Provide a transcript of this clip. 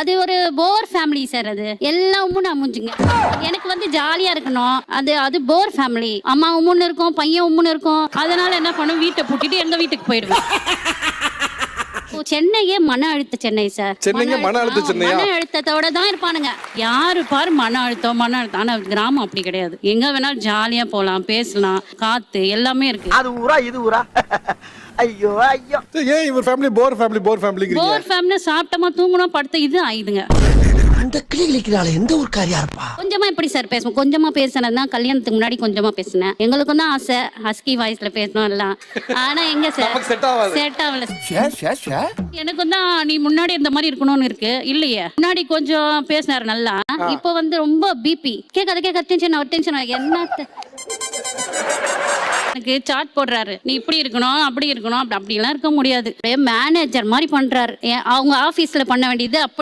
அது ஒரு போர் family sir. அது எல்லாம் உம்முன்னு அமுஞ்சுங்க. எனக்கு வந்து ஜாலியா இருக்கணும். அது போர் ஃபேமிலி. அம்மா உம்முன்னு இருக்கும், பையன் உம்முன்னு இருக்கும். அதனால என்ன பண்ணும், வீட்டை பூட்டிட்டு எங்க வீட்டுக்கு போயிடுவேன். சென்னையே மன அழுத்த சென்னை சார். மன அழுத்தத்தோட தான் இருப்பானுங்க. யாரு பாரு மன அழுத்தம். ஆனா கிராமம் அப்படி கிடையாது. எங்க வேணாலும் ஜாலியா போலாம், பேசலாம், காத்து எல்லாமே இருக்கு. அது ஊரா இது ஊரா? ஐயோ ஐயோ. ஏன் இவர் ஃபேமிலி போர் ஃபேமிலிங்கிறீங்க? போர் ஃபேமிலி சாப்பிட்டமா தூங்கணும் படுத்த இது ஆயுதுங்க. அந்த கிளிக்கிறாளே எந்த ஒரு காரியா இருப்பா? கொஞ்சமா எப்படி சார் பேசுவோம்? கொஞ்சமா பேசினதுனா கல்யாணத்துக்கு முன்னாடி கொஞ்சமா பேசினேன். எங்களுக்கும் தான் ஆசை ஹஸ்கி வாய்ஸ்ல பேசணும் எல்லாம். ஆனா எங்க சார் செட் ஆகல. எனக்கும் தான் நீ முன்னாடி இந்த மாதிரி இருக்கணும்னு இருக்கு. இல்லையே, முன்னாடி கொஞ்சம் பேசினாரு நல்லா. இப்போ வந்து ரொம்ப பிபி கேட்காத டென்ஷன் என்னத்த எனக்கு சார்ட் போடுறாரு. நீ இப்படி இருக்கணும், அப்படி இருக்கணும், அப்படிலாம் இருக்க முடியாது. மேனேஜர் மாதிரி பண்றாரு. அவங்க ஆபீஸ்ல பண்ண வேண்டியது அப்படி